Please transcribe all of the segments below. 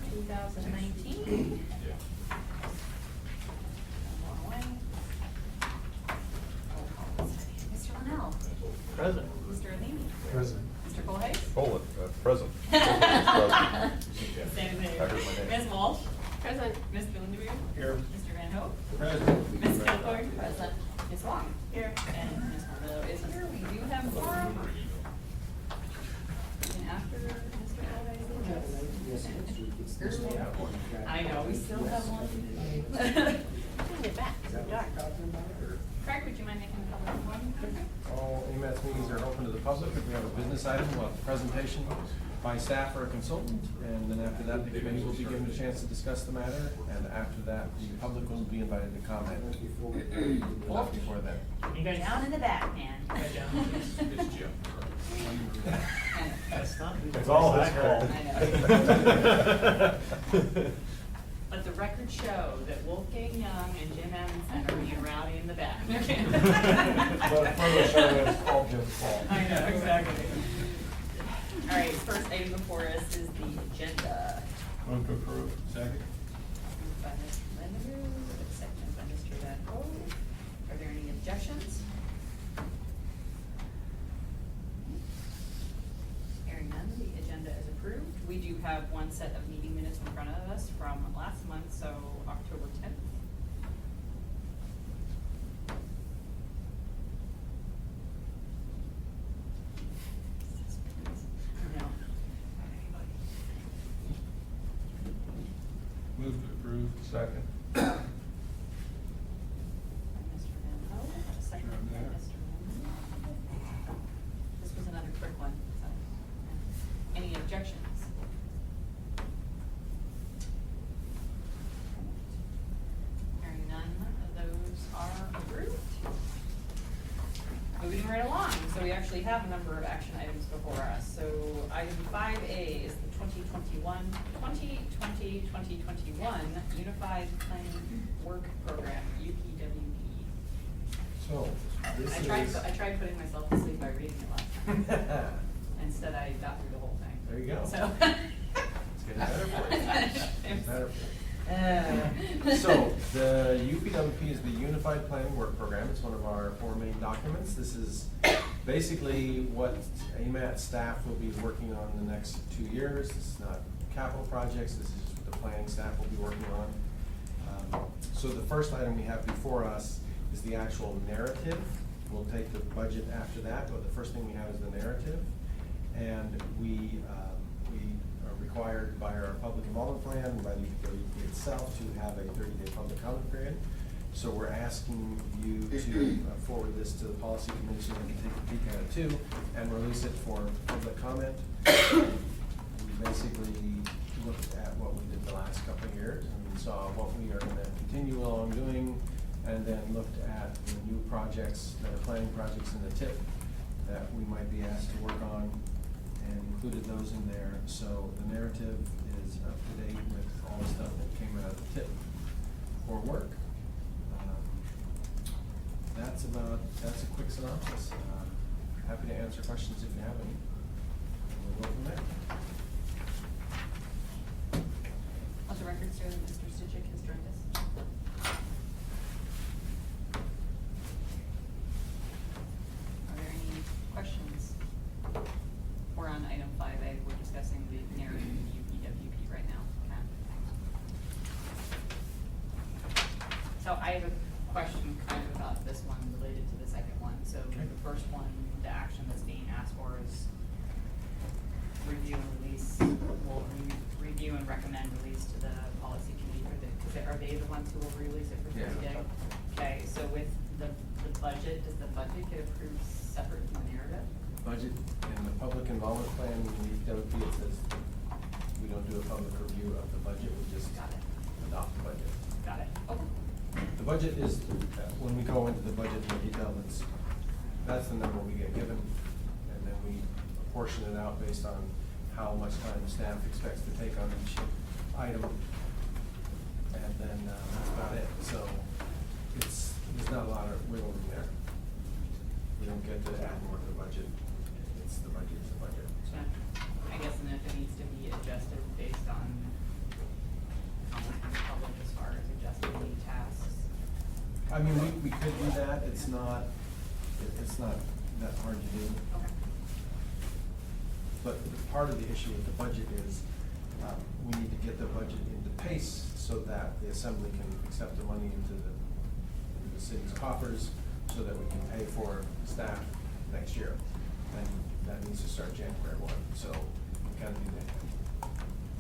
2019. Mr. Linnell. Present. Mr. Alini. Present. Mr. Colhay. Poland, present. Same thing. I heard my name. Ms. Walsh. Present. Ms. Billendeweer. Here. Mr. Van Hope. Present. Ms. Kilthorne. Present. Ms. Long. Here. And Ms. Marlowe is here. We do have forum. And after Mr. Colhay. I know, we still have one. Get back. Craig, would you mind making a public one? All AMATS meetings are open to the public. If we have a business item, we'll have a presentation by staff or a consultant, and then after that, the committee will be given a chance to discuss the matter, and after that, the public will be invited to comment. Not before then. You go down in the back, man. It's Jim. That's not. It's all his fault. I know. Let the record show that Wolfgang Young and Jim Amundsen are being rowdy in the back. But further show that it's all Jim's fault. I know, exactly. All right, first item before us is the agenda. Move to approve. Second. Moved by Mr. Lindenberg, seconded by Mr. Van Hoek. Are there any objections? Hearing none, the agenda is approved. We do have one set of meeting minutes in front of us from last month, so October 10th. No. Move to approve. Second. By Mr. Van Hoek, second Sure, I'm by there. Mr. Lindenberg. This was another quick one, so. Any objections? Hearing none, those are approved. Moving right along, so we actually have a number of action items before us. So item 5A is the 2021 Unified Planning Work Program, UPWP. So, this I is. tried putting myself to sleep by reading it last time. Instead, I got through the whole thing. There you go. So. It's getting better for you. It's better for you. Uh. So, the UPWP is the Unified Planning Work Program. It's one of our 4 main documents. This is basically what AMAT staff will be working on in the next 2 years. This is not capital projects, this is just what the planning staff will be working on. So the first item we have before us is the actual narrative. We'll take the budget after that, but the first thing we have is the narrative. And we are required by our public involvement plan and by the UPWP itself to have a 30-day public comment period. So we're asking you to forward this to the policy committee so they can take a peek at it too and release it for public comment. We basically looked at what we did the last couple of years and saw what we are going to continue along doing, and then looked at the new projects that are planning projects in the TIP that we might be asked to work on, and included those in there. So the narrative is up to date with all the stuff that came out of the TIP for work. That's a quick synopsis. Happy to answer questions if you have any. And we'll go from there. Let the record show that Mr. Stitchick has joined us. Are there any questions? We're on item 5A. We're discussing the narrative in the UPWP right now. Okay. So I have a question kind of about this one related to the second one. So Okay. the first one, the action that's being asked for is review and release, will review and recommend release to the policy committee for the, are they the ones who will release it for 30 Yeah. days? Okay, so with the budget, does the budget get approved separate from the narrative? Budget and the public involvement plan, it says we don't do a public review of the budget, we just Got it. adopt the budget. Got it. Okay. The budget is, when we go into the budget in detail, that's the number we get given, and then we portion it out based on how much time staff expects to take on each item, and then that's about it. So there's not a lot of wiggle room there. We don't get to add more to the budget. It's the budget. So I guess then if it needs to be adjusted based on comment from the public as far as adjusting any tasks? I mean, we could do that, it's not that hard to do. Okay. But part of the issue with the budget is, we need to get the budget into pace so that the assembly can accept the money into the city's coffers, so that we can pay for staff next year. And that needs to start January 1, so we gotta do that.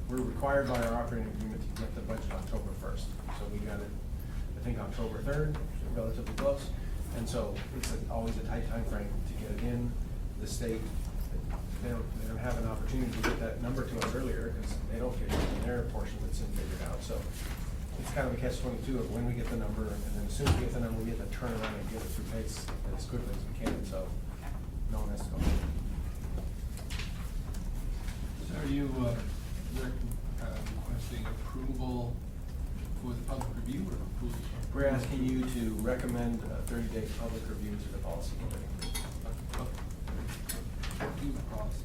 We're required by our operating agreement to get the budget October 1st, so we got it, I think, October 3rd, relatively close. And so it's always a tight time frame to get it in. The state, they don't have an opportunity to get that number to us earlier, because they don't get it in their portion that's in figured out. So it's kind of a catch-22 of when we get the number, and then as soon as we get the number, we get to turn around and get it through pace as quickly as we can, so no one has to go. So are you requesting approval for the public review or approval? We're asking you to recommend a 30-day public review to the policy committee. Review the policy.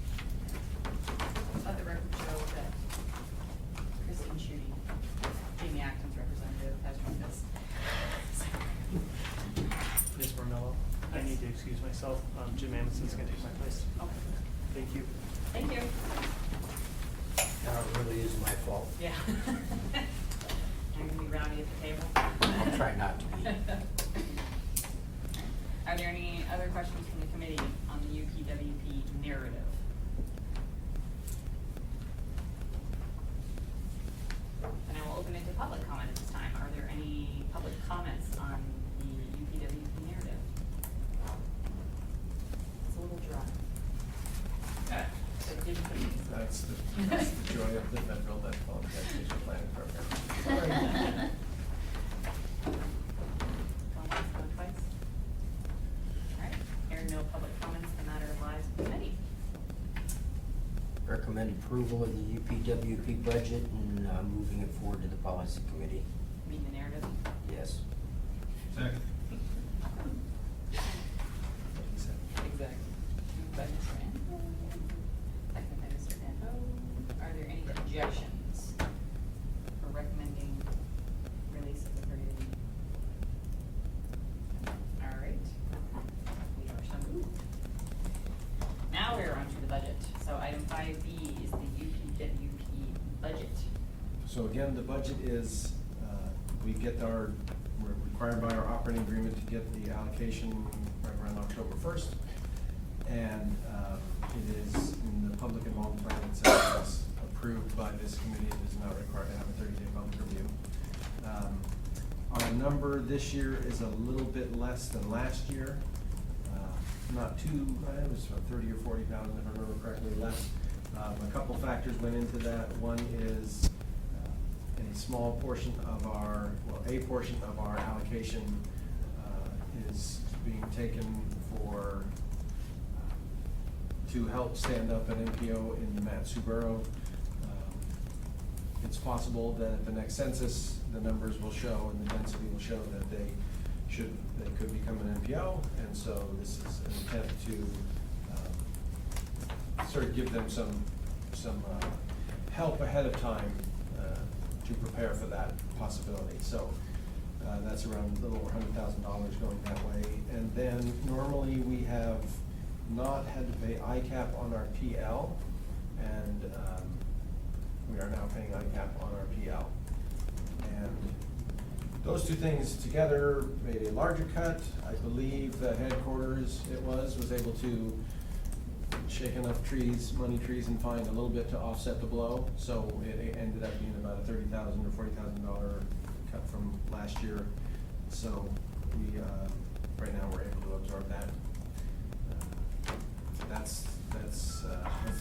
Let the record show that Christine Schutte, Jamie Acton's representative, has joined us. Ms. Marmello, I need to excuse myself. Jim Amundsen's gonna take my place. Okay. Thank you. Thank you. Now it really is my fault. Yeah. I'm gonna be rowdy at the table. I'll try not to be. Are there any other questions from the committee on the UPWP narrative? And I will open it to public comment at this time. Are there any public comments on the UPWP narrative? It's a little dry. But did you- That's the joy of the federal medical and education planning program. Going once, going twice? All right, hearing no public comments, the matter lies with the committee. Recommend approval of the UPWP budget and moving it forward to the policy committee. Read the narrative. Yes. Second. Exactly. Moved by Mr. Endo, second by Mr. Endo. Are there any objections for recommending release of the 30-day? All right. We are so moved. Now we're on to the budget. So item 5B is the UPWP budget. So again, the budget is, we're required by our operating agreement to get the allocation right around October 1st. And it is in the public involvement plan, it says it's approved by this committee. It is not required to have a 30-day public review. Our number this year is a little bit less than last year. Not too, it was about 30 or 40,000, if I remember correctly, less. A couple factors went into that. One is a small portion of our, well, a portion of our allocation is being taken for, to help stand up an NPO in the Matsu borough. It's possible that at the next census, the numbers will show and the density will show that they could become an NPO, and so this is an attempt to sort of give them some help ahead of time to prepare for that possibility. So that's around a little over $100,000 going that way. And then normally we have not had to pay ICAP on our PL, and we are now paying ICAP on our PL. And those two things together made a larger cut. I believe the headquarters was able to shake enough money trees and find a little bit to offset the blow. So it ended up being about a $30,000 or $40,000 cut from last year. So we, right now we're able to absorb that. That's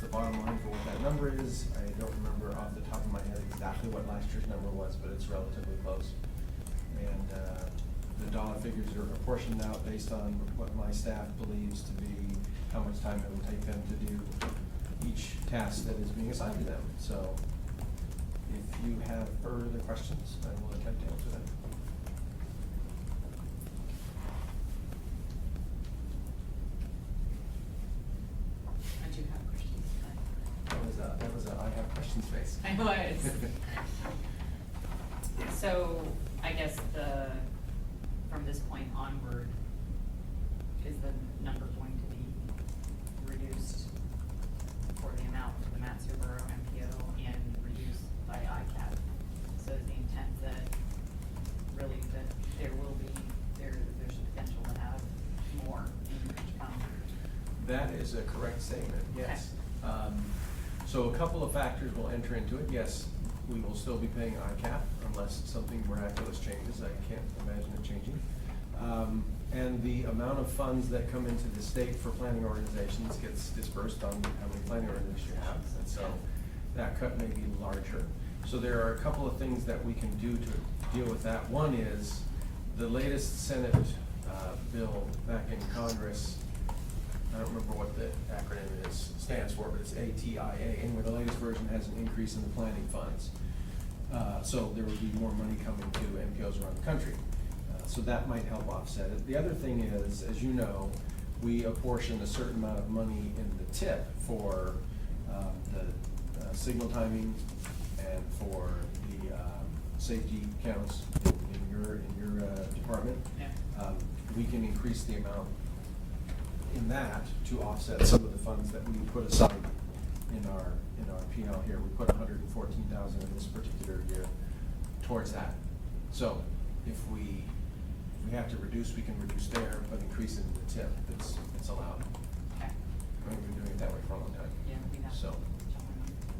the bottom line for what that number is. I don't remember off the top of my head exactly what last year's number was, but it's relatively close. And the dollar figures are apportioned out based on what my staff believes to be how much time it will take them to do each task that is being assigned to them. So if you have further questions, I will attempt to answer them. I do have questions. That was a I have questions face. I was. So I guess from this point onward, is the number going to be reduced for the amount for the Mat-Su-Borough MPO and reduced by ICAP? So is the intent that really that there's potential to have more in years to come? That is a correct statement, yes. So a couple of factors will enter into it. Yes, we will still be paying ICAP unless something miraculous changes. I can't imagine it changing. And the amount of funds that come into the state for planning organizations gets dispersed on how many planning organizations you have. And so that cut may be larger. So there are a couple of things that we can do to deal with that. One is the latest Senate bill back in Congress. I don't remember what the acronym stands for, but it's ATIA. Anyway, the latest version has an increase in the planning funds. So there would be more money coming to MPOs around the country. So that might help offset it. The other thing is, as you know, we apportion a certain amount of money in the tip for the signal timing and for the safety counts in your department. Yeah. We can increase the amount in that to offset some of the funds that we put aside in our P&L here. We put $114,000 in this particular year towards that. So if we have to reduce, we can reduce there, but increase it in the tip. It's allowed. Okay. We've been doing it that way for a long time. Yeah, we have. So.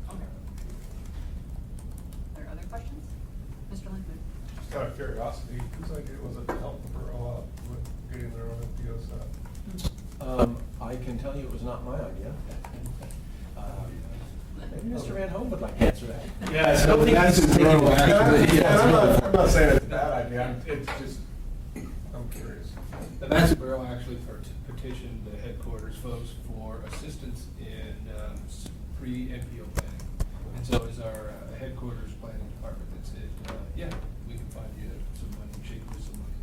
Okay. Are there other questions? Mr. Lincoln? Just out of curiosity, whose idea was it to help the borough out with getting their own MPO set? I can tell you it was not my idea. Maybe Mr. Van Hoen would like to answer that. Yeah, I don't think that's he's taking wrong, it. actually. Yeah, I'm not saying it's a bad idea, it's just, I'm curious. The Mat-Su Borough actually petitioned the headquarters folks for assistance in pre-MPO planning. And so is our headquarters planning department that said, yeah, we can find you some money, shake with some money,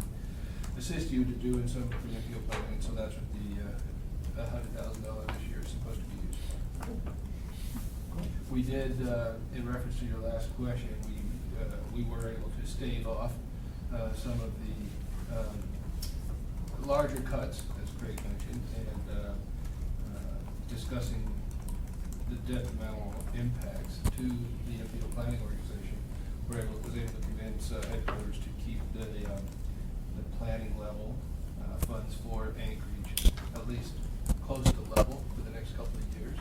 assist you to doing some pre-MPO planning. And so that's what the $100,000 this year is supposed to be used for. We did, in reference to your last question, we were able to stave off some of the larger cuts, as Craig mentioned, and discussing the detrimental impacts to the MPO planning organization. Was able to convince headquarters to keep the planning level funds for Anchorage at least close to level for the next couple of years.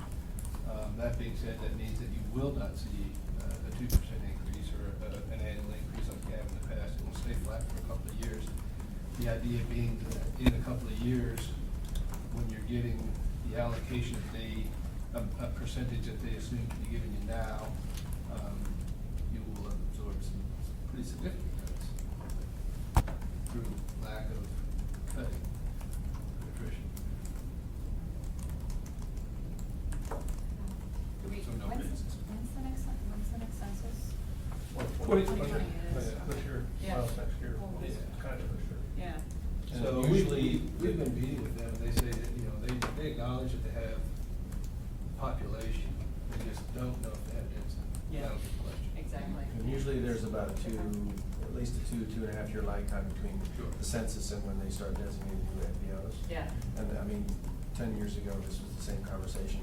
That being said, that means that you will not see a 2% increase or an annual increase like you have in the past. It will stay flat for a couple of years. The idea being that in a couple of years, when you're getting the allocation that a percentage that they assume to be giving you now, you will absorb some pretty significant cuts through lack of cutting attrition. So no raises. When's the next census? 2020, this year, Yeah. well, next year, Well, it's kind of this year. Yeah. And So usually- we've been meeting with them, and they say that, they acknowledge that they have population, they just don't know if they have density. Yeah. That was the question. Exactly. And usually there's about at least a 2.5 year lag time between Sure. the census and when they start designating new MPOs. Yeah. And I mean, 10 years ago, this was the same conversation,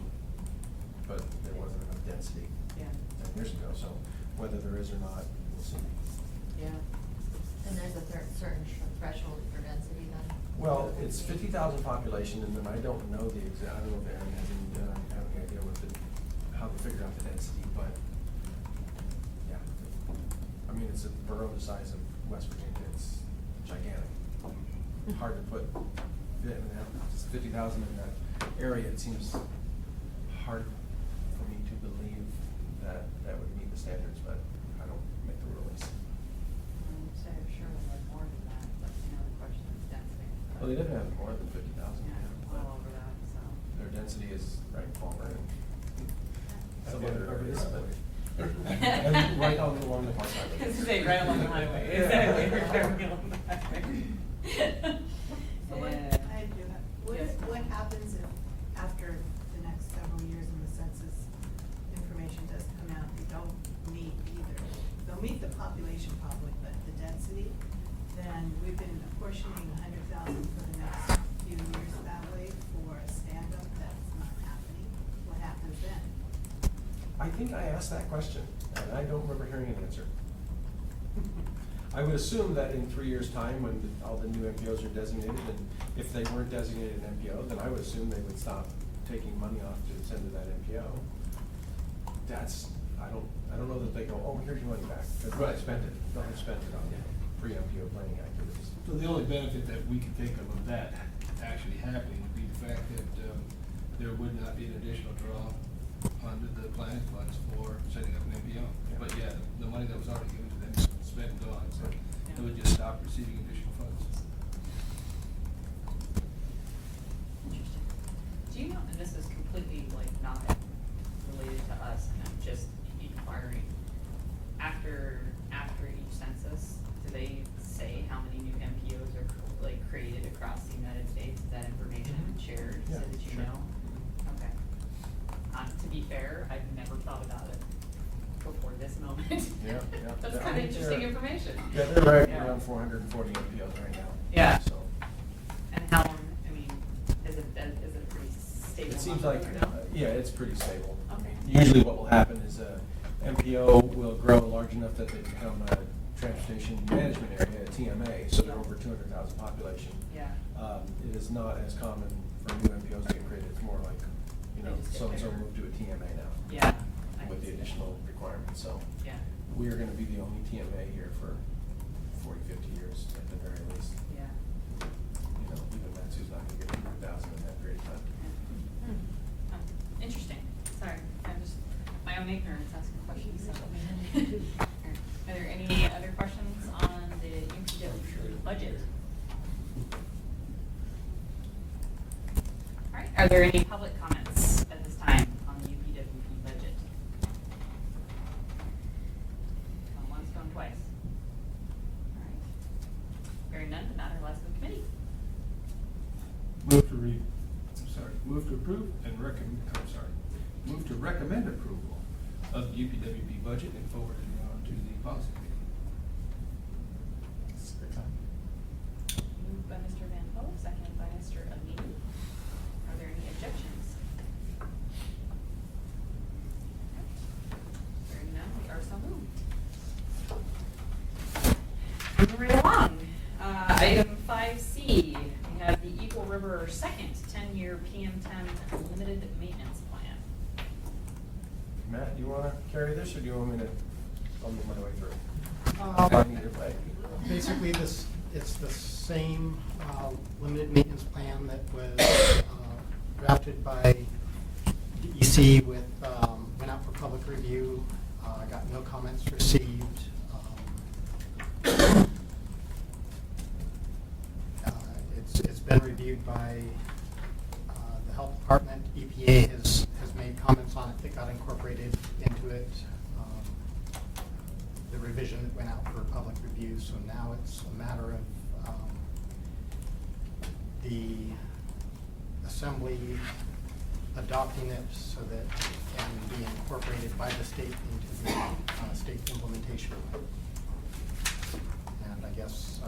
but there wasn't enough density Yeah. 10 years ago, so whether there is or not, we'll see. Yeah. And there's a certain threshold for density then? Well, it's 50,000 population, and then I don't know the exact, I don't know if Aaron has any idea how to figure out the density, but, yeah. I mean, it's a borough the size of West Virginia, it's gigantic. Hard to put, just 50,000 in that area, it seems hard for me to believe that would meet the standards, but I don't make the rulings. So sure we'll have more than that, but the question is density. Well, they didn't have more than 50,000. Yeah, well over that, so. Their density is right, Palmer, and some Yeah. other areas, but. And right along the park side. I was gonna say, right along the highway, exactly, right along the highway. So what, Yeah. I do have, what happens if after the next several years and the census information does come out, they don't meet either? They'll meet the population probably, density, then we've been apportioning $100,000 for the next few years that way for a stand-up that's not happening. What happens then? I think I asked that question, and I don't remember hearing an answer. I would assume that in 3 years' time, when all the new MPOs are designated, and if they weren't designated an MPO, then I would assume they would stop taking money off to send to that MPO. I don't know that they go, oh, here's your money back, because I Right. spent it. They'll have spent it on pre-MPO planning activities. So the only benefit that we can think of that actually happening would be the fact that there would not be an additional draw under the planning funds for setting up an MPO. Yeah. But yeah, the money that was already given to them is spent and gone, so they would just stop receiving additional funds. Interesting. Do you know, and this is completely like not related to us, and I'm just inquiring, after each census, do they say how many new MPOs are like created across the United States? Is that information shared so Yeah, that you sure. know? Okay. To be fair, I've never thought about it before this moment. Yeah. That's Yeah, I kind of think interesting they're- information. Yeah, they're right Yeah. around 440 MPOs right now. Yeah. So, And how, I mean, is it a pretty stable it seems number like, right now? yeah, it's pretty stable. I Okay. mean, usually what will happen is a MPO will grow large enough that they become a transportation management area, a TMA, so they're over 200,000 population. Yeah. It is not as common for new MPOs to get created. It's more like, you know, They just get so-and-so bigger. moved to a TMA now. Yeah. I With can the see that. additional requirements, so. Yeah. We are gonna be the only TMA here for 40, 50 years at the very least. Yeah. You know, even Matsu's not gonna get 200,000 in that period of time. Interesting. Sorry, I'm just, my own ignorance asking questions. So. Are there any other questions on the UPW budget? All right, are there any public comments at this time on the UPWP budget? Going once, going twice. All right. Hearing none, the matter lies with the committee. Move to approve and move to recommend approval of the UPWP budget and forward it on to the policy committee. Moved by Mr. Van Poe, seconded by Mr. Amin. Are there any objections? Hearing none, we are so moved. Moving right along. Item 5C, we have the Eagle River second 10-year PM10 limited maintenance plan. Matt, do you wanna carry this, or do you want me to, I'll make my way through? Um, Either way. Basically, it's the same limited maintenance plan that was drafted by DEC went out for public review, got no comments received. It's been reviewed by the health department. EPA has made comments on it that got incorporated into it. The revision that went out for public review, so now it's a matter of the assembly adopting it so that it can be incorporated by the state into the state implementation. And I guess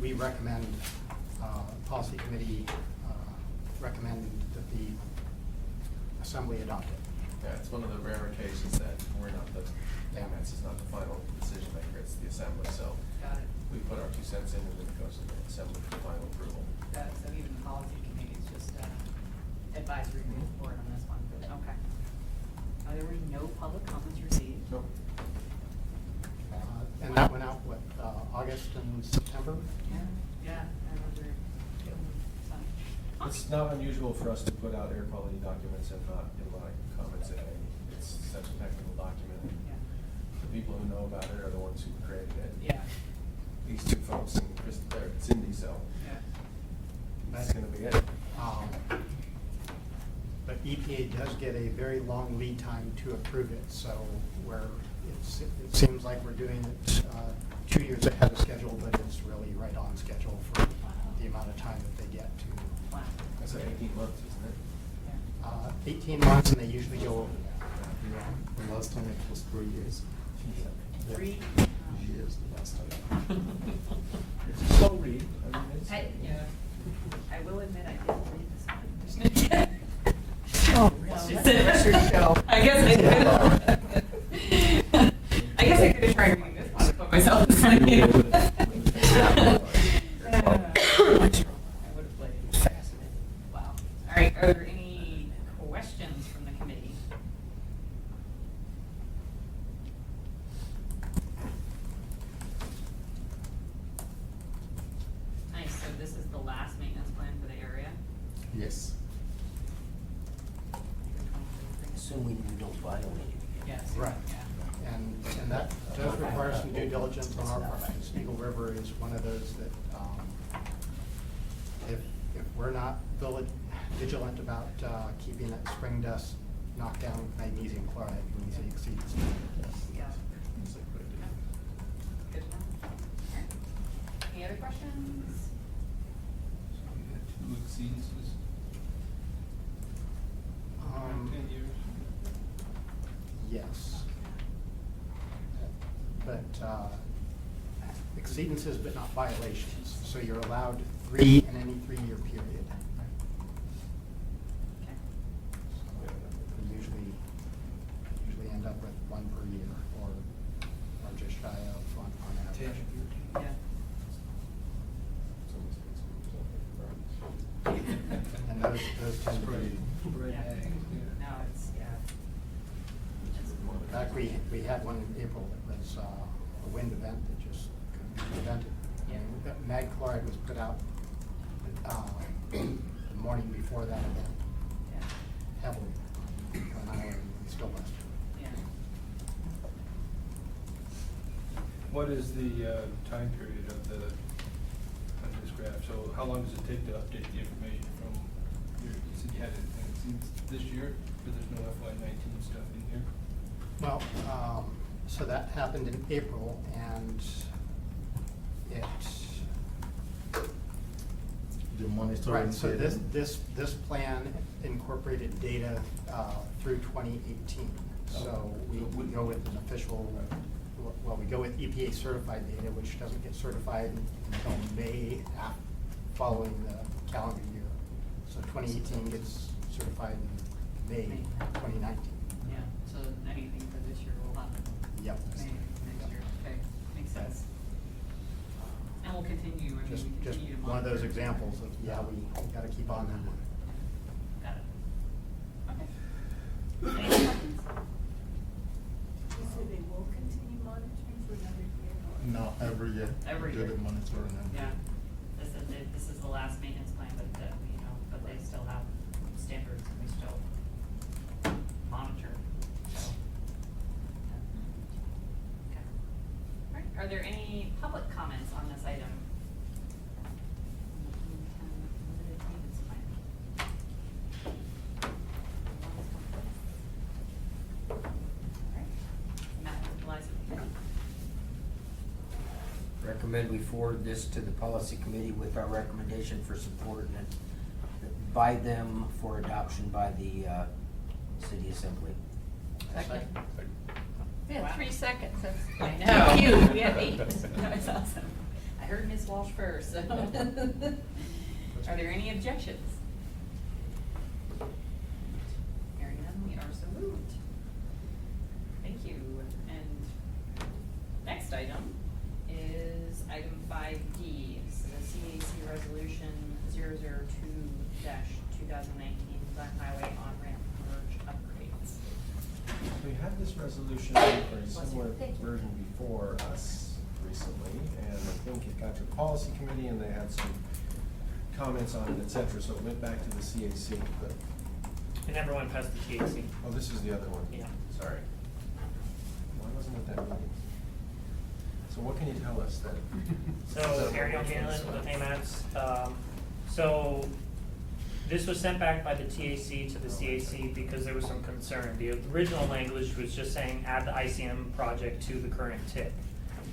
we recommend, policy committee recommend that the assembly adopt it. Yeah, it's one of the rarer cases that we're not the, AMATS is not the final decision maker, it's the assembly, so Got it. we put our 2 cents in and then it goes to the assembly for final approval. Got it. So even the policy committee is just advisory report on this one. Okay. There were no public comments received. Nope. And that went out, what, August and September? Yeah, I remember getting some. It's not unusual for us to put out air quality documents and not get a lot of comments in it. It's such a technical document. Yeah. The people who know about it are the ones who created it. Yeah. These 2 folks and Cindy, so Yeah. that's gonna be it. But EPA does get a very long lead time to approve it, so it seems like we're doing it 2 years ahead of schedule, but it's really right on schedule for the amount of time that they get to. Wow. That's like 18 months, isn't it? Yeah. 18 months, and they usually go over that. Yeah, the last time it was 3 years. 3? Years, the last time. It's a slow read. I mean, it's. Yeah. I will admit I didn't read this one. Oh, That's your show. I guess I did. I guess I could have tried reading this one to put myself in front of you. I would have played. Fascinating. Wow. All right, are there any questions from the committee? Nice, so this is the last maintenance plan for the area? Yes. Assuming we don't violate it. Yes. Right. Yeah. And that does require some due diligence on our part, because Eagle River is one of those that, if we're not vigilant about keeping that spring dust knocked down with magnesium chloride, it can easily exceed. Yeah. Good to know. All right. Any other questions? So we had 2 exceedances. 10 years. Yes. But exceedances, but not violations. So you're allowed 3 in any 3-year period. Okay. We usually end up with 1 per year, or just shy of on average. Yeah. And those tend to be. Spread Yeah. ag, yeah. No, it's, yeah. In fact, we had one in April that was a wind event that just couldn't be prevented. Yeah. That mag chloride was put out the morning before that event, Yeah. heavily on highway, and still was. Yeah. What is the time period of on this graph? So how long does it take to update the information from you said you had it this year, but there's no FY19 stuff in here? Well, so that happened in April, and it. The monitoring. Right, so this plan incorporated data through 2018. So we go with an official, well, we go with EPA certified data, which doesn't get certified until May following the calendar year. So 2018 gets certified in May 2019. Yeah, so anything for this year will happen. Yep. Next year, okay, makes sense. And we'll continue, I mean, Just we continue to monitor. one of those examples of, yeah, we gotta keep on that. Got it. Okay. Any questions? So they will continue monitoring for another year? No, every year. Every Do year. the monitoring. Yeah, this is the last maintenance plan, but, but they still have standards and we still monitor, so. Okay. All right, are there any public comments on this item? Limited maintenance plan. All right. Matt, Eliza, committee? Recommend we forward this to the policy committee with our recommendation for support and by them for adoption by the city assembly. Second. We had 3 seconds, that's. I know. Cute, we have 8. That's awesome. I heard Ms. Walsh first, so. Are there any objections? Hearing none, we are so moved. Thank you. And next item is item 5D. This is a CAC resolution 002-2019 Glen Highway on-ramp merge upgrades. We had this resolution or a similar version before us recently, and I think it got to the policy committee and they had some comments on it, et cetera, so it went back to the CAC, but, It never went past the TAC. oh, this is the other one. Yeah. Sorry. Why wasn't it that meeting? So what can you tell us then? So, Harry O'Hanlon with AMATS. So, this was sent back by the TAC to the CAC because there was some concern. The original language was just saying add the ICM project to the current TIP.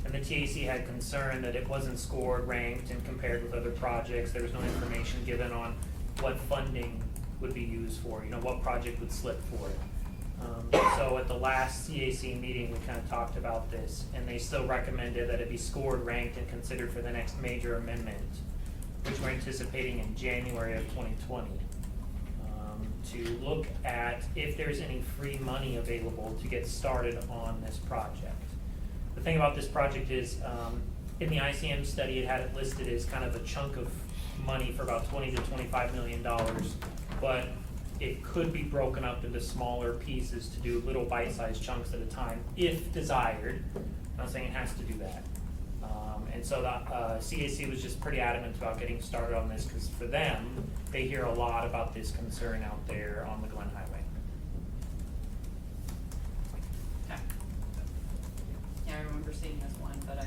And the TAC had concern that it wasn't scored, ranked, and compared with other projects. There was no information given on what funding would be used for, what project would slip for it. So at the last CAC meeting, we kind of talked about this, and they still recommended that it be scored, ranked, and considered for the next major amendment, which we're anticipating in January of 2020. To look at if there's any free money available to get started on this project. The thing about this project is, in the ICM study, it had it listed as kind of a chunk of money for about $20 to $25 million, but it could be broken up into smaller pieces to do little bite-sized chunks at a time, if desired. I'm not saying it has to do that. And so the CAC was just pretty adamant about getting started on this, because for them, they hear a lot about this concern out there on the Glen Highway. Okay. Yeah, I remember seeing this one, but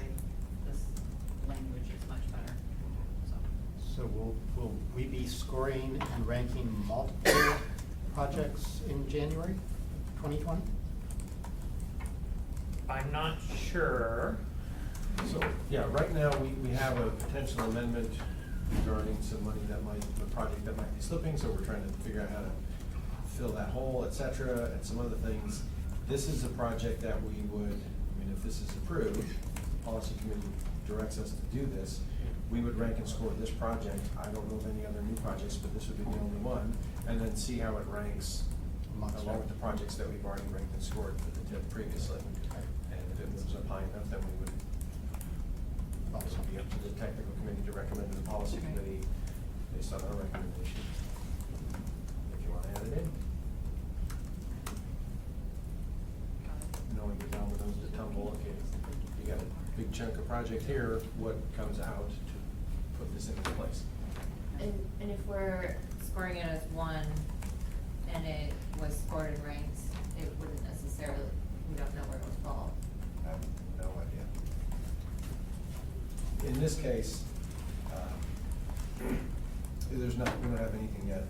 this language is much better, so. So will we be scoring and ranking multiple projects in January 2020? I'm not sure. So, yeah, right now, we have a potential amendment regarding some money that might, the project that might be slipping, so we're trying to figure out how to fill that hole, et cetera, and some other things. This is a project that we would, I mean, if this is approved, the policy committee directs us to do this, we would rank and score this project. I don't know of any other new projects, but this would be the only one, and then see how it ranks along with the projects that we've already ranked and scored for the TIP previously. And if it moves up high enough, then we would also be up to the technical committee to recommend to the policy committee based on our recommendation. If you want to add it in. Knowing the dominoes to tumble, okay, you got a big chunk of project here, what comes out to put this into place? And if we're scoring it as one, and it was scored and ranked, it wouldn't necessarily, we don't know where it would fall. I have no idea. In this case, we don't have anything yet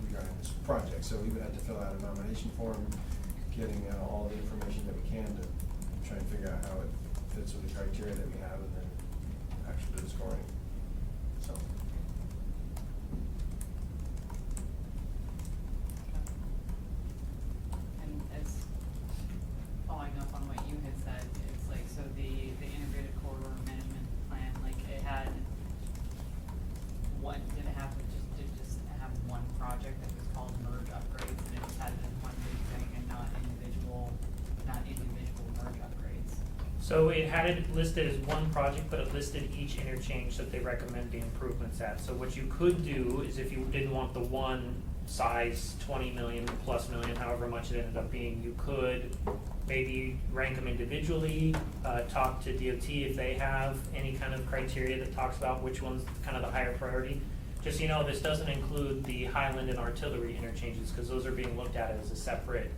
regarding this project, so we would have to fill out a nomination form, getting all the information that we can to try and figure out how it fits with the criteria that we have, and then actually do the scoring, so. And it's following up on what you had said, it's like, so the integrated corridor management plan, like it had one, did it have just have one project that was called merge upgrades, and it just had it in one big thing and not individual merge upgrades? So it had it listed as one project, but it listed each interchange that they recommend the improvements at. So what you could do is, if you didn't want the one size 20 million plus million, however much it ended up being, you could maybe rank them individually, talk to DOT if they have any kind of criteria that talks about which one's kind of the higher priority. Just so you know, this doesn't include the Highland and Artillery interchanges, because those are being looked at as a separate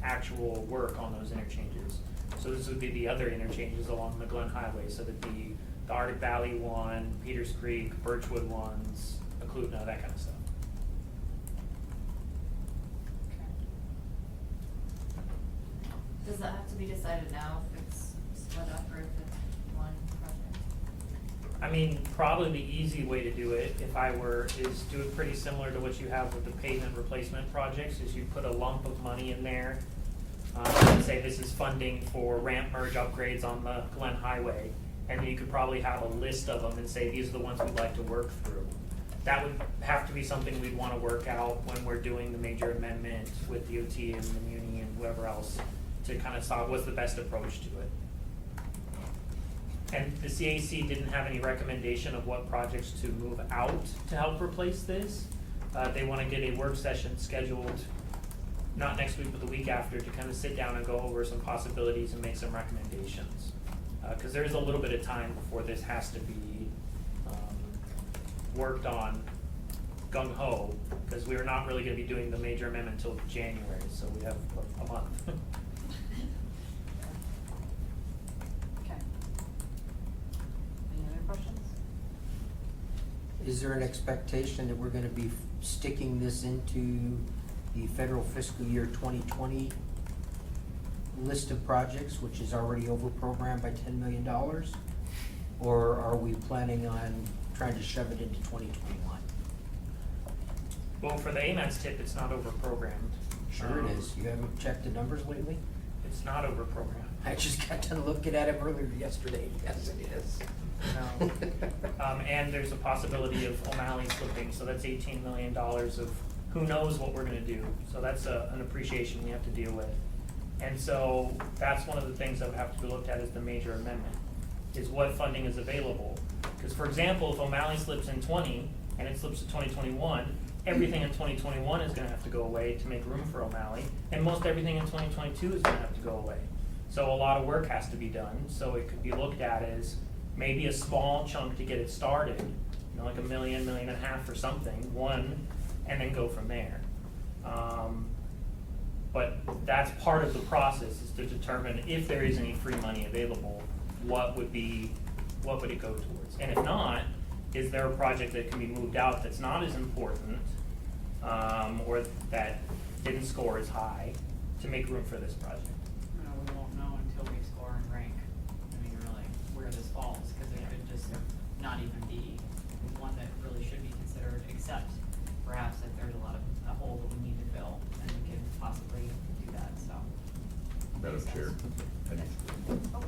actual work on those interchanges. So this would be the other interchanges along the Glen Highway, so that'd be the Arctic Valley one, Peters Creek, Birchwood ones, Eklutna, that kind of stuff. Does that have to be decided now if it's split up or if it's one project? I mean, probably the easy way to do it, if I were, is do it pretty similar to what you have with the pavement replacement projects, is you put a lump of money in there. And say this is funding for ramp merge upgrades on the Glen Highway, and you could probably have a list of them and say, these are the ones we'd like to work through. That would have to be something we'd wanna work out when we're doing the major amendment with DOT and the Muni and whoever else, to kind of solve what's the best approach to it. And the CAC didn't have any recommendation of what projects to move out to help replace this. They wanna get a work session scheduled, not next week, but the week after, to kind of sit down and go over some possibilities and make some recommendations. Cause there is a little bit of time before this has to be, worked on gung-ho, cause we're not really gonna be doing the major amendment until January, so we have a month. Okay. Any other questions? Is there an expectation that we're gonna be sticking this into the federal fiscal year 2020 list of projects, which is already over-programmed by $10 million? Or are we planning on trying to shove it into 2021? Well, for the AMATS tip, it's not over-programmed. Sure it is. You haven't checked the numbers lately? It's not over-programmed. I just got done looking at it earlier yesterday. Yes, it is. No. And there's a possibility of O'Malley slipping, so that's $18 million of who knows what we're gonna do. So that's an appreciation we have to deal with. And so that's one of the things that would have to be looked at as the major amendment, is what funding is available. Because for example, if O'Malley slips in 20 and it slips to 2021, everything in 2021 is gonna have to go away to make room for O'Malley, and most everything in 2022 is gonna have to go away. So a lot of work has to be done, so it could be looked at as maybe a small chunk to get it started, you know, like $1 million, $1.5 million or something, and then go from there. But that's part of the process, is to determine if there is any free money available, what would it go towards? And if not, is there a project that can be moved out that's not as important, or that didn't score as high, to make room for this project? No, we won't know until we score and rank, I mean, really, where this falls, because it could just not even be one that really should be considered, except perhaps if there's a hole that we need to fill, then we could possibly do that, so. Madam Makes Chair. sense. Oh,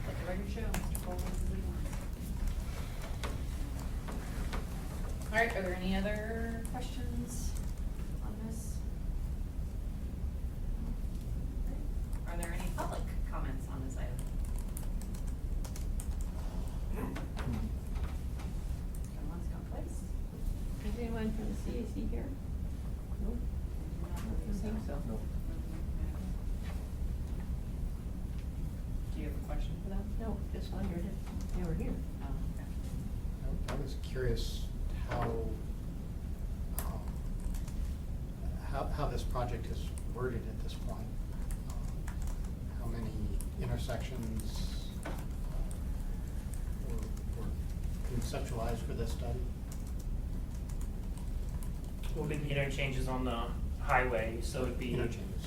let the record show, Mr. Cole wants to lead one. All right, are there any other questions on this? Are there any public comments on this item? Going once, going twice? Is anyone from the CAC here? Nope. I don't think so. No. Do you have a question for them? No, just wondered if they were here. Oh, okay. I was curious how this project is worded at this point. How many intersections were conceptualized for this study? Will be the interchanges on the highway, so it'd be Interchanges.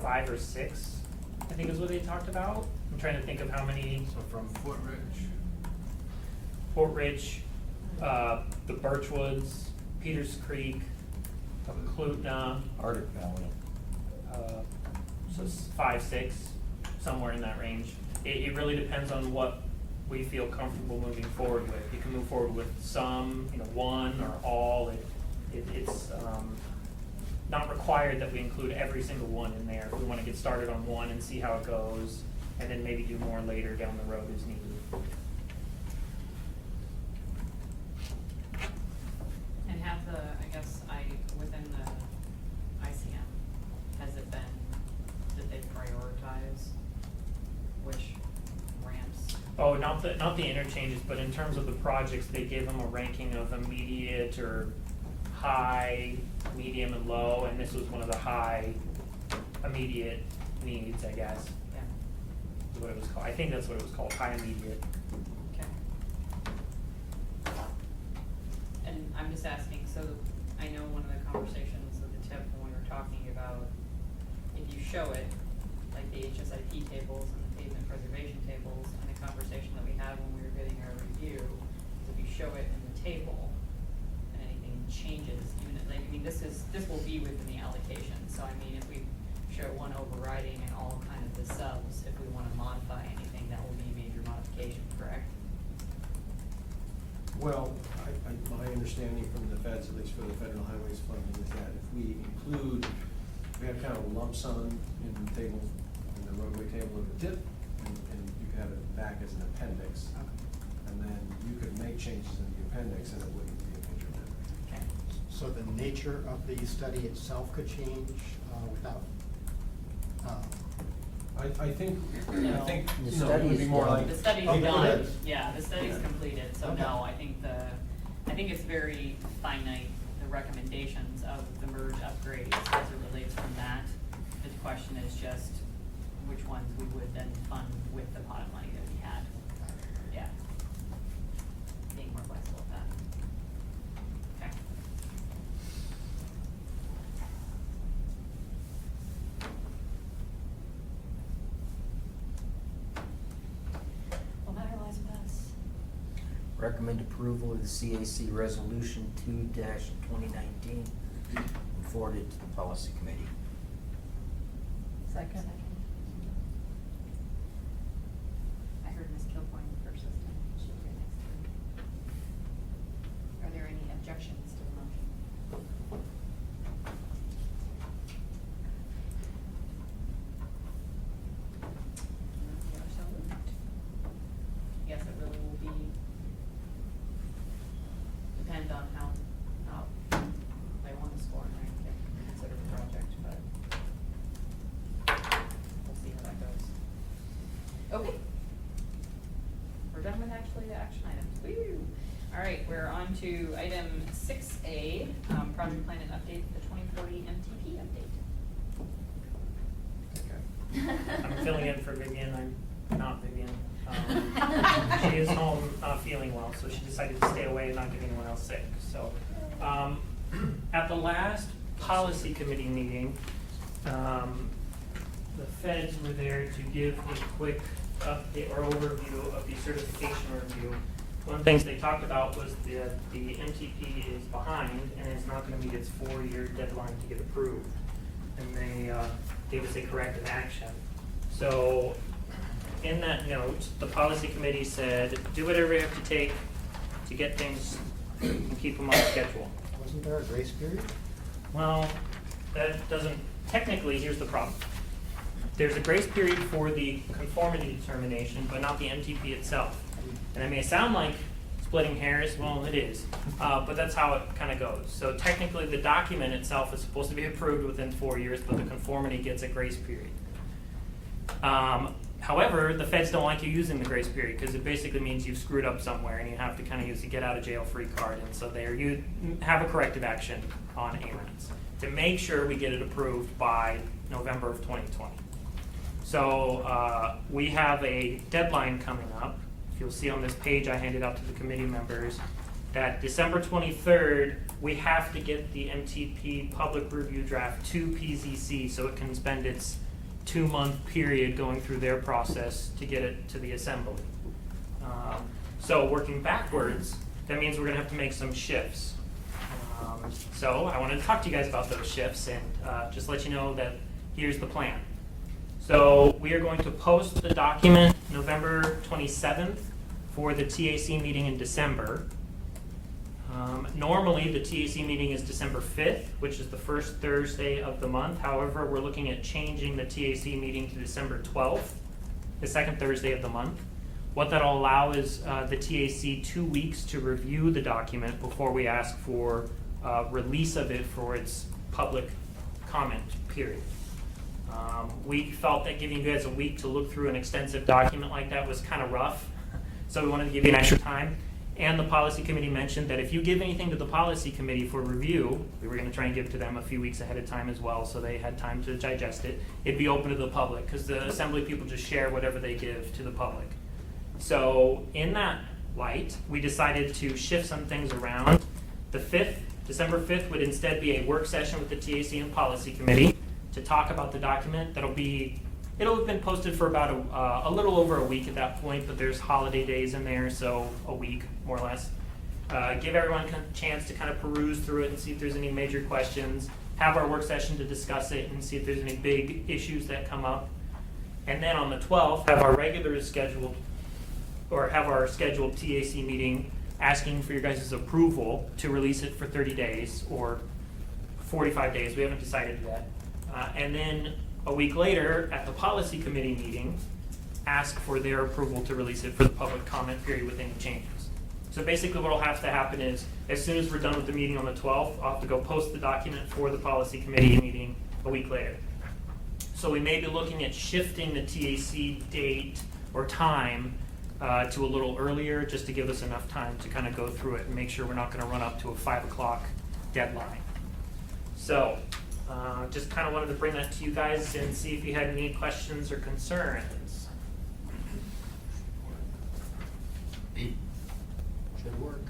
5 or 6, I think is what they talked about. I'm trying to think of how many. So from Fort Ridge, the Birchwoods, Peters Creek, Clutna, Arctic Valley. so 5, 6, somewhere in that range. It really depends on what we feel comfortable moving forward with. You can move forward with some, one or all. It's not required that we include every single one in there. If we want to get started on one and see how it goes, and then maybe do more later down the road as needed. And have within the ICM, has it been, did they prioritize which ramps? Oh, not the interchanges, but in terms of the projects, they gave them a ranking of immediate or high, medium, and low, and this was one of the high immediate needs, I guess, Yeah, is what it was called. I think that's what it was called, high immediate. okay. And I'm just asking, so I know one of the conversations with the TIP when we were talking about, if you show it, like the HSIP tables and the pavement preservation tables, and the conversation that we had when we were getting our review, is if you show it in the table, and anything changes, even if, this will be within the allocation, so I mean, if we show one overriding and all kind of the subs, if we wanna modify anything, that will be a major modification, correct? Well, my understanding from the feds, at least for the federal highways funding, is that if we have kind of a lump sum in the table, in the roadway table of the tip, and you could have it back as an appendix. And then you could make changes in the appendix and it wouldn't be a major amendment. Okay. So the nature of the study itself could change without, I think, The it would study be is more done. like. The study's Oh, it done, is? yeah, the study's Yeah. completed, so Okay. no, I think it's very finite, the recommendations of the merge upgrades as it relates from that. The question is just which ones we would then fund with the pot of money that we had, yeah. Being more flexible with that. Okay. Well, matter lies with us. Recommend approval of the CAC Resolution 2-2019, forwarded to the policy committee. Second. I heard Ms. Kilcoyne first this time. She'll get next time. Are there any objections to the motion? You are so moved. Yes, it really will be, depend on how they want to score and everything, consider the project, but we'll see how that goes. Okay. We're done with actually the action items. Woo! All right, we're on to item 6A, project plan and update, the 2040 MTP update. I'm filling in for Vivian. I'm not Vivian. She is home not feeling well, so she decided to stay away and not get anyone else sick. So, at the last policy committee meeting, the feds were there to give a quick update or overview of the certification review. One of the things they talked about was that the MTP is behind and it's not going to meet its 4-year deadline to get approved. And they gave us a corrective action. So in that note, the policy committee said, do whatever you have to take to get things and keep them on schedule. Wasn't there a grace period? Well, that doesn't, technically, here's the problem. There's a grace period for the conformity determination, but not the MTP itself. And it may sound like splitting hairs, well, it is, but that's how it kind of goes. So technically, the document itself is supposed to be approved within 4 years, but the conformity gets a grace period. However, the feds don't like you using the grace period because it basically means you've screwed up somewhere and you have to kind of use the get out of jail free card. And so you have a corrective action on AMATS to make sure we get it approved by November of 2020. So we have a deadline coming up. If you'll see on this page I handed out to the committee members, that December 23rd, we have to get the MTP public review draft to PZC so it can spend its 2-month period going through their process to get it to the assembly. So working backwards, that means we're going to have to make some shifts. So I wanted to talk to you guys about those shifts and just let you know that here's the plan. So we are going to post the document November 27th for the TAC meeting in December. Normally, the TAC meeting is December 5th, which is the first Thursday of the month. However, we're looking at changing the TAC meeting to December 12th, the second Thursday of the month. What that'll allow is the TAC 2 weeks to review the document before we ask for release of it for its public comment period. We felt that giving you guys a week to look through an extensive document like that was kind of rough, so we wanted to give you an extra time. And the policy committee mentioned that if you give anything to the policy committee for review, we were going to try and give to them a few weeks ahead of time as well, so they had time to digest it. It'd be open to the public because the assembly people just share whatever they give to the public. So in that light, we decided to shift some things around. The 5th, December 5th, would instead be a work session with the TAC and policy committee to talk about the document. It'll have been posted for about a little over a week at that point, but there's holiday days in there, so a week more or less. Give everyone a chance to kind of peruse through it and see if there's any major questions. Have our work session to discuss it and see if there's any big issues that come up. And then on the 12th, have our scheduled TAC meeting asking for your guys' approval to release it for 30 days or 45 days. We haven't decided yet. And then a week later, at the policy committee meeting, ask for their approval to release it for the public comment period with any changes. So basically what will have to happen is, as soon as we're done with the meeting on the 12th, I'll have to go post the document for the policy committee meeting a week later. So we may be looking at shifting the TAC date or time to a little earlier, just to give us enough time to kind of go through it and make sure we're not going to run up to a 5 o'clock deadline. So just kind of wanted to bring that to you guys and see if you had any questions or concerns. Should work.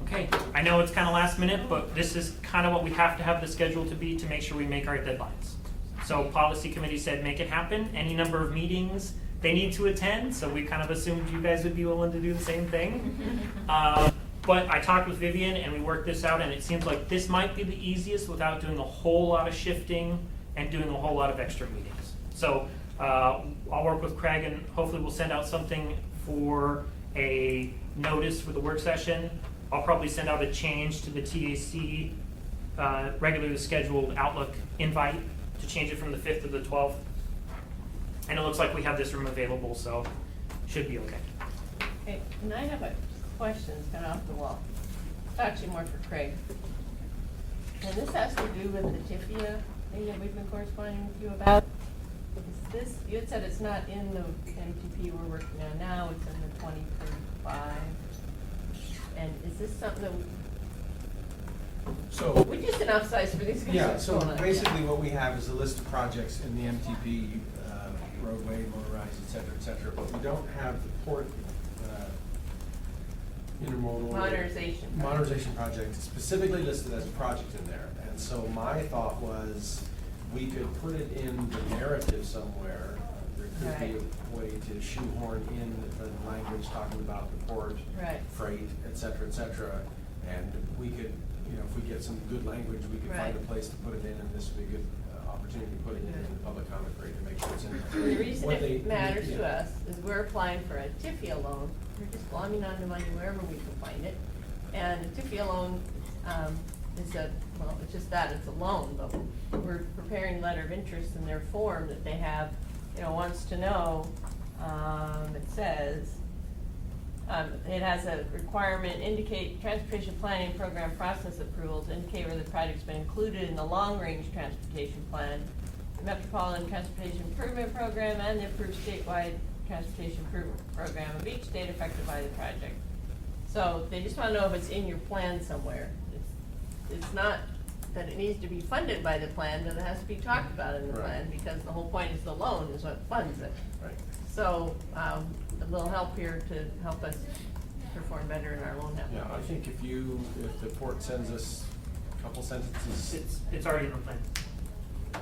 Okay, I know it's kind of last minute, but this is kind of what we have to have the schedule to be to make sure we make our deadlines. So policy committee said make it happen, any number of meetings they need to attend, so we kind of assumed you guys would be willing to do the same thing. But I talked with Vivian and we worked this out, and it seems like this might be the easiest without doing a whole lot of shifting and doing a whole lot of extra meetings. So I'll work with Craig and hopefully we'll send out something for a notice for the work session. I'll probably send out a change to the TAC regularly scheduled Outlook invite to change it from the 5th to the 12th. And it looks like we have this room available, so should be okay. Okay, and I have a question, it's kind of off the wall. It's actually more for Craig. And this has to do with the TIFIA thing that we've been corresponding with you about. Is this, you had said it's not in the MTP we're working on now, it's in the 2035. And is this something that, So. we just enough size for these guys? Yeah, so Going on, basically what we have is a list of projects in the MTP, roadway, motorized, et cetera, but we don't have the port, intermodal. Modernization. Modernization project specifically listed as a project in there. And so my thought was, we could put it in the narrative somewhere. There could be a way to shoehorn in the language talking about the port, Right. freight, et cetera, and we could, you know, if we get some good language, we could find a Right. place to put it in, and this would be a good opportunity to put it in the public comment period to make sure it's in there. The reason What they- it matters to yeah. us is we're applying for a TIFIA loan. We're just glomming onto money wherever we can find it. And a TIFIA loan, is a, well, it's just that, it's a loan, but we're preparing letter of interest in their form that they have, you know, wants to know, it says, it has a requirement, indicate transportation planning program process approvals, indicate whether the project's been included in the long-range transportation plan, the Metropolitan Transportation Improvement Program, and the approved statewide transportation improvement program of each state affected by the project. So they just wanna know if it's in your plan somewhere. It's not that it needs to be funded by the plan, but it has to be talked about in the Right. plan, because the whole point is the loan is what funds it. Right. So, a little help here to help us perform better in our loan application. Yeah, I think if the port sends us a couple sentences. It's already in the plan.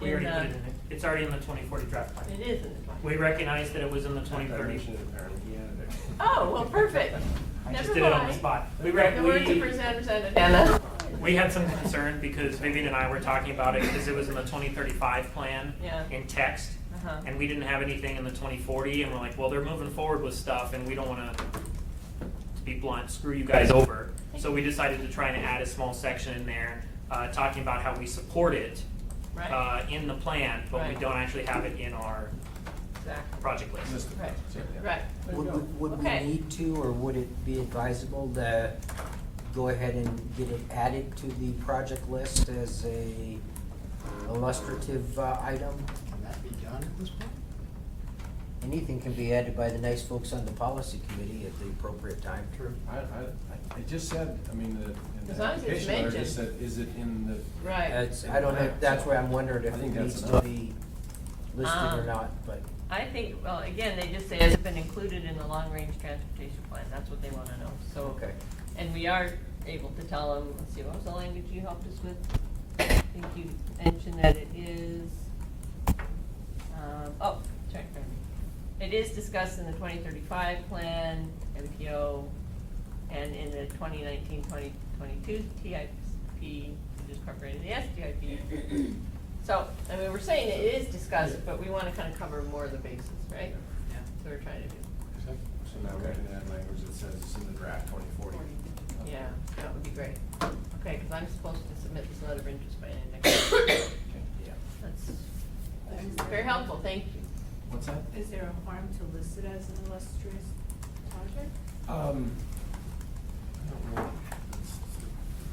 We In already put the- it in there. It's already in the 2040 draft plan. It is in the plan. We recognized that it was in the I 2030. mentioned it apparently, he added it. Oh, well, perfect. I just Never did it on the mind. spot. The word to present, Anna. We had some concern because Vivian and I were talking about it because it was in the 2035 plan Yeah. in text. Uh-huh. And we didn't have anything in the 2040, and we're like, well, they're moving forward with stuff, and we don't wanna, to be blunt, screw you guys over. So we decided to try and add a small section in there, talking about how we support it, Right. in the plan, but we Right. don't actually have it in our Exactly. project list. List of Right, projects, yeah. right. Would we Okay. need to, or would it be advisable to go ahead and get it added to the project list as a illustrative item? Can that be done at this point? Anything can be added by the nice folks on the policy committee at the appropriate time. True. I just said, I mean, in As the long as it's application letter, just mentioned. said, is it in the? Right. I don't know, that's why I'm wondering if I it think that's needs to enough. be listed or not, but. I think, well, again, they just say it's been included in the long-range transportation plan, that's what they wanna know, so. Okay. And we are able to tell them, let's see, what was the language you helped us with? I think you mentioned that it is, sorry. It is discussed in the 2035 plan, MPO, and in the 2019-2022 TIP, we just incorporated the STIP. So, I mean, we're saying it is discussed, but we wanna kinda cover more of the bases, right? Yeah. That's what we're trying to do. So now we can add language that says it's in the draft 2040. Yeah, that would be great. Okay, cause I'm supposed to submit this letter of interest by next week. Okay, yeah. That's very helpful, thank you. What's that? Is there a harm to list it as an illustrious project? I don't know.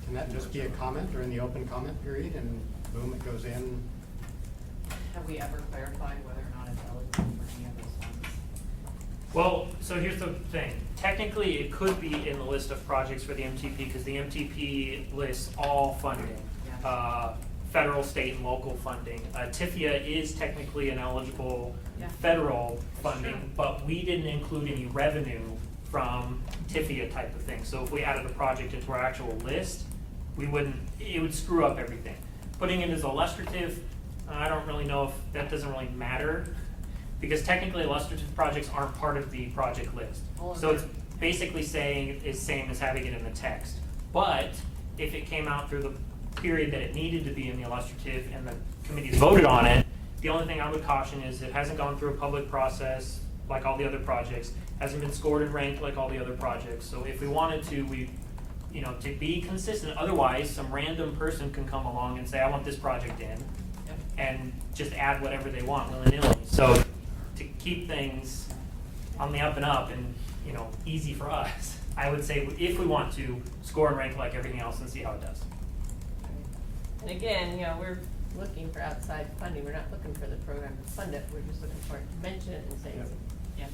Can that just be a comment during the open comment period and boom, it goes in? Have we ever clarified whether or not it's eligible for any of those funds? Well, so here's the thing. Technically, it could be in the list of projects for the MTP because the MTP lists all funding, Yeah. federal, state, and local funding. TIFIA is technically an eligible Yeah. federal funding, but we didn't include any revenue from TIFIA type of thing. So if we added a project into our actual list, we wouldn't, it would screw up everything. Putting it as illustrative, I don't really know if that doesn't really matter, because technically illustrative projects aren't part of the project list. All of So it's, basically saying is same as having it in the text. But if it came out through the period that it needed to be in the illustrative and the committees voted on it, the only thing I would caution is it hasn't gone through a public process like all the other projects, hasn't been scored and ranked like all the other projects. So if we wanted to, to be consistent, otherwise some random person can come along and say, I want this project in, and just add whatever they want willy-nilly. So to keep things on the up and up and, easy for us, I would say if we want to, score and rank like everything else and see how it does. And again, we're looking for outside funding, we're not looking for the program to fund it, we're just looking for it to mention it and say it's. Yeah.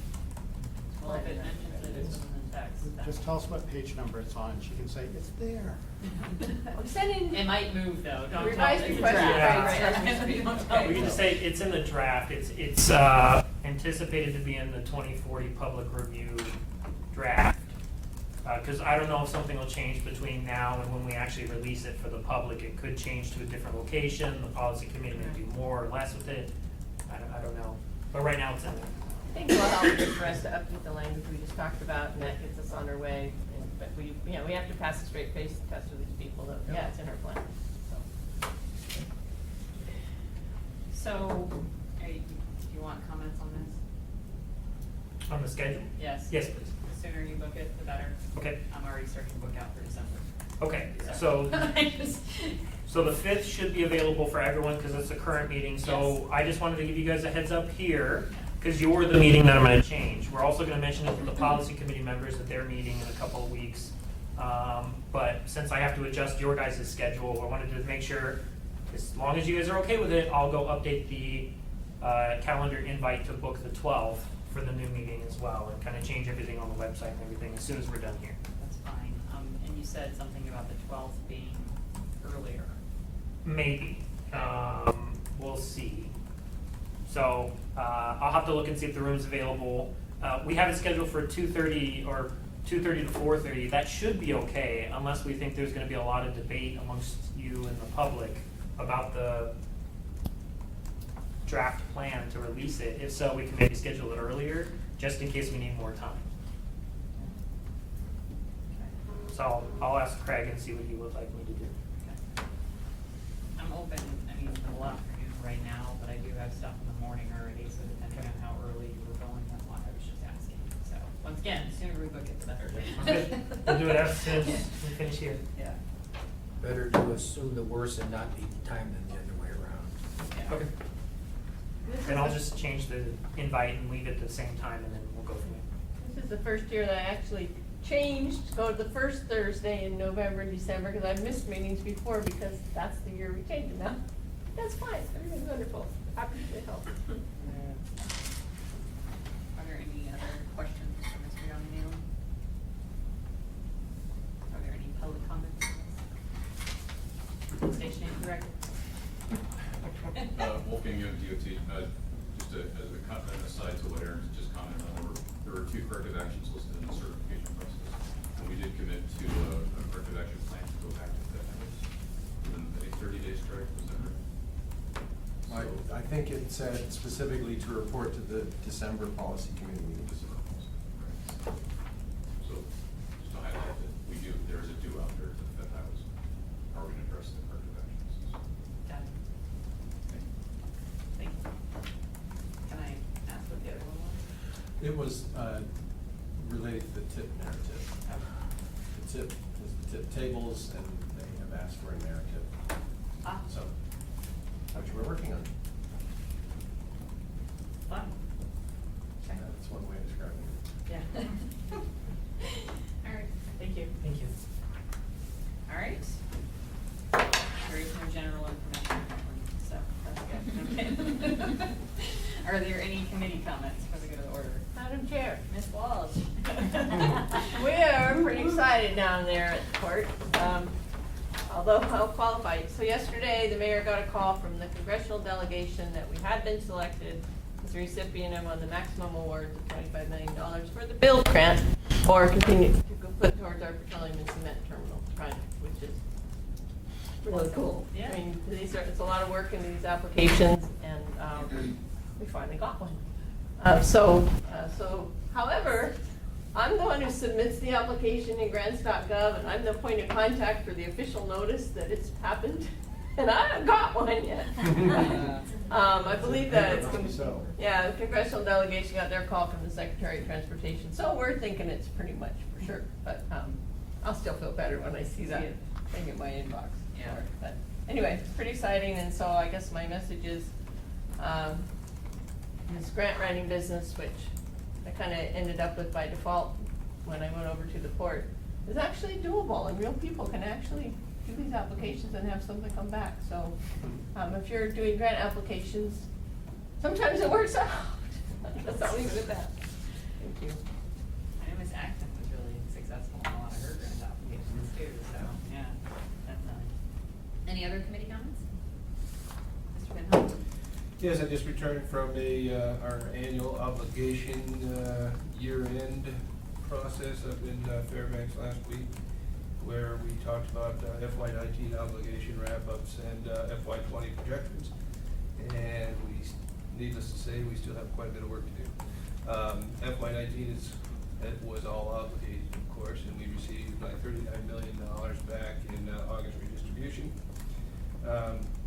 Well, if it mentions it, it's in the text. Just tell us what page number it's on, she can say, it's there. I'm sending. It might move though, don't tell Revised it's a request draft. for Right. Don't tell We can them. just say it's in the draft, it's anticipated to be in the 2040 public review draft. Because I don't know if something will change between now and when we actually release it for the public. It could change to a different location, the policy committee may do more or less with it, I don't know. But right now it's in there. I think it will help just for us to update the language we just talked about, and that gets us on our way. But we have to pass a straight face test with these people that, yeah, it's in our plan, so. So, do you want comments on this? On the schedule? Yes. Yes, please. The sooner you book it, the better. Okay. I'm already starting to book out for December. Okay, so I just- So the 5th should be available for everyone because it's a current meeting. So Yes. I just wanted to give you guys a heads up here because you're the meeting that I'm going to change. We're also going to mention it to the policy committee members at their meeting in a couple of weeks. But since I have to adjust your guys' schedule, I wanted to make sure, as long as you guys are okay with it, I'll go update the calendar invite to book the 12th for the new meeting as well and kind of change everything on the website and everything as soon as we're done here. That's fine. And you said something about the 12th being earlier. Maybe. We'll see. So I'll have to look and see if the room's available. We have it scheduled for 2:30 or 2:30 to 4:30. That should be okay unless we think there's going to be a lot of debate amongst you and the public about the draft plan to release it. If so, we can maybe schedule it earlier just in case we need more time. So I'll ask Craig and see what he would like me to do. I'm open, for the afternoon right now, but I do have stuff in the morning already, so depending on how early you were going, that's why I was just asking. So, once again, the sooner we book it, the better. Okay. We'll do it as soon as we finish here. Yeah. Better to assume the worst and not beat the time than the other way around. Yeah. Okay. Then I'll just change the invite and leave it the same time and then we'll go from there. This is the first year that I actually changed, to go to the first Thursday in November and December, because I've missed meetings before, because that's the year we changed it now. That's fine, everything's wonderful, happy to help. Are there any other questions for Mr. Young? Are there any public comments on this? Station Director. Wolfgang Young, DOT, just as an aside to what Aaron just commented on, there were 2 corrective actions listed in the certification process. And we did commit to a corrective action plan to go back to that within a 30-day strike, was that right? I think it said specifically to report to the December policy committee meetings. So, just to highlight that there is a due out there that I was, are we going to address the corrective actions? Got it. Thank you. Can I ask what the other one was? It was related to the tip narrative. The tip was the tip tables, and they have asked for a narrative. Ah. So, which we're working on. Fun. Okay. That's one way of describing it. Yeah. All right, thank you. Thank you. All right. There is no general information, so that's good. Okay. Are there any committee comments for the good of the order? Madam Chair. Ms. Walsh? We are pretty excited down there at the court, although I'll qualify. So yesterday, the mayor got a call from the congressional delegation that we had been selected as the recipient of one of the maximum awards of $25 million for the build grant, or continue to go put towards our petroleum and cement terminal project, which is really cool. Yeah. I mean, it's a lot of work into these applications, and we finally got one. However, I'm the one who submits the application in grants.gov, and I'm the point of contact for the official notice that it's happened, and I haven't got one yet. I believe that it's, So. yeah, the congressional delegation got their call from the Secretary of Transportation, so we're thinking it's pretty much for sure, but, I'll still feel better when I see that thing in my inbox. Yeah. But anyway, it's pretty exciting, and so I guess my message is, this grant writing business, which I kinda ended up with by default when I went over to the port, is actually doable, and real people can actually do these applications and have something come back, so, if you're doing grant applications, sometimes it works out. That's all leave it at that. Thank you. I know Ms. Acton was really successful in a lot of her grant applications too, so, yeah, definitely. Any other committee comments? Mr. Vinham? Yes, I just returned from our annual obligation year-end process up in Fairbanks last week, where we talked about FY19 obligation wrap-ups and FY20 projections. And needless to say, we still have quite a bit of work to do. FY19 was all obligated, of course, and we received like $39 million back in August redistribution.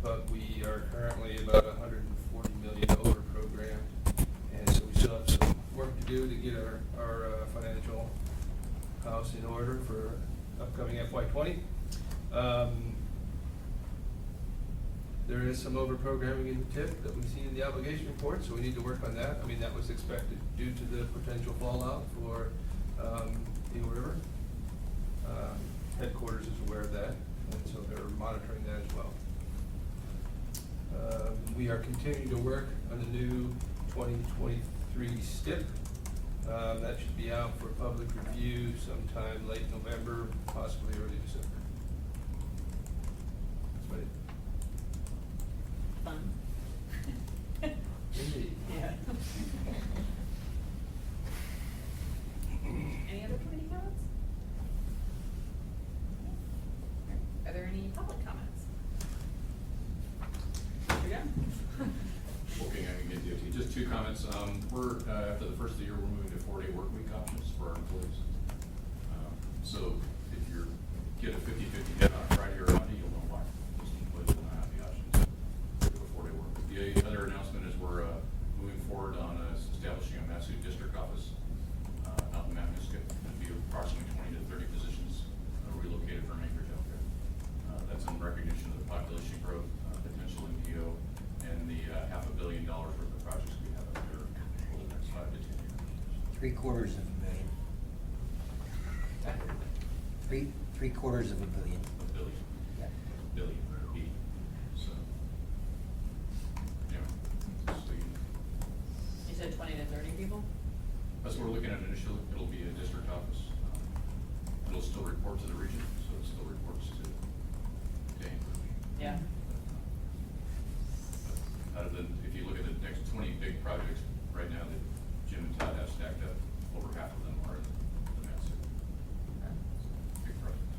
But we are currently about $140 million over programmed, and so we still have some work to do to get our financial house in order for upcoming FY20. There is some over-programming in the TIP that we see in the obligation report, so we need to work on that. I mean, that was expected due to the potential fallout for Eagle River. Headquarters is aware of that, and so they're monitoring that as well. We are continuing to work on the new 2023 STIP. That should be out for public review sometime late November, possibly early December. That's about it. Fun. Indeed. Yeah. Any other committee comments? Are there any public comments? Mr. Young? Hoping I can get you, just two comments. We're, after the first of the year, we're moving to 4-day work week options for our employees. So if you're, get a 50-50 hit on Friday or Monday, you'll know why. Most employees will not have the option to do a 4-day work week. The other announcement is we're moving forward on establishing a Matsu district office out in Matanuska. It'll be approximately 20 to 30 positions relocated from Anchorage out there. That's in recognition of the population growth, potential MPO, and the $500 million worth of projects we have out there over the next 5 to 10 years. $750,000. $750,000. A billion. Yeah. Billion, B. So, yeah. So You said 20 to 30 people? that's what we're looking at initially. It'll be a district office. It'll still report to the region, so it still reports to Dane. Yeah. Out of the, if you look at the next 20 big projects right now that Jim and Todd have stacked up, over half of them are in the Matsu. Big projects.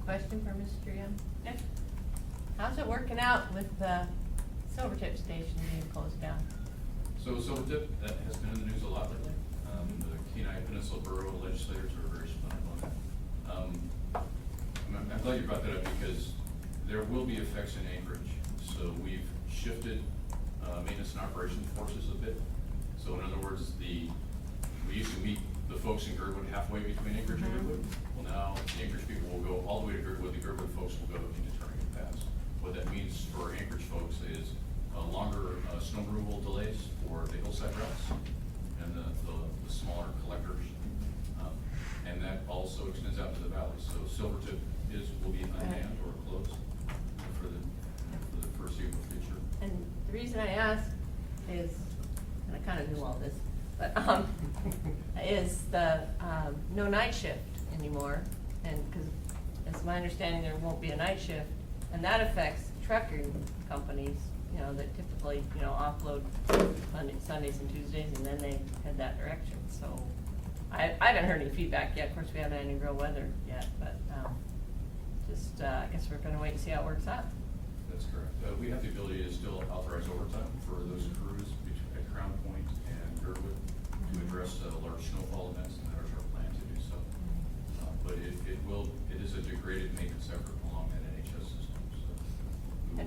Question for Mr. Young? Yeah. How's it working out with the Silvertip station being closed down? So Silvertip, that has been in the news a lot lately. The Kenai Peninsula Borough legislators are very spun up on that. I'm glad you brought that up because there will be effects in Anchorage. So we've shifted maintenance and operation forces a bit. So in other words, we used to meet the folks in Girdwood halfway between Anchorage and Girdwood. Well, now the Anchorage people will go all the way to Girdwood. The Girdwood folks will go into Turning Pass. What that means for Anchorage folks is longer snow removal delays for the hillside routes and the smaller collectors. And that also extends out to the valley. So Silvertip will be unmanned or closed for the foreseeable future. And the reason I ask is, and I kind of knew all this, but, is the, no night shift anymore. And, because it's my understanding there won't be a night shift, and that affects trucking companies, that typically, offload Sundays and Tuesdays, and then they head that direction. So I haven't heard any feedback yet. Of course, we haven't had any real weather yet, but, I guess we're gonna wait and see how it works out. That's correct. We have the ability to still authorize overtime for those crews at Crown Point and Girdwood to numerous large snowfall events, and that is our plan to do so. But it is a degraded maintenance effort along that NHS system, so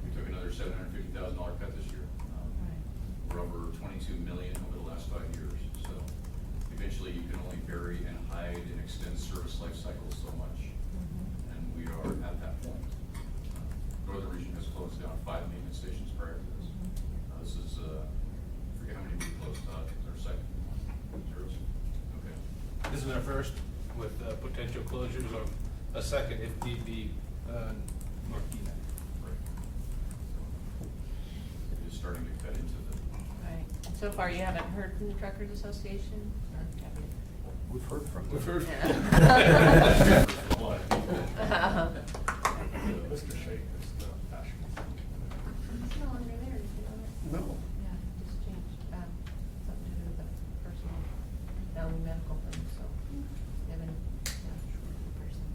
we took another $750,000 cut this year. We're over 22 million over the last 5 years, so eventually you can only bury and hide and extend service life cycles so much, and we are at that point. Northern Region has closed down 5 maintenance stations prior to this. This is, I forget how many we closed, our second one, zeros? Okay. This is our first with potential closures, or a second if need be, North Key. Right. It is starting to cut into the. Right. So far, you haven't heard from the Truckers Association? Or have you? We've heard from them. We've heard. Yeah. Mr. Shake is not passionate. It's no longer there, did you know that? No. Yeah, just changed, something to do with the personal, family medical thing, so. You have any,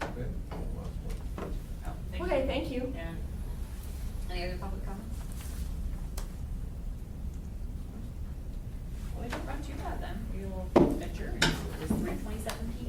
Okay. Oh, thank you. Okay, thank you. Yeah. Any other public comments? Well, we didn't run too bad then. We will adjourn. It is 3:27 PM.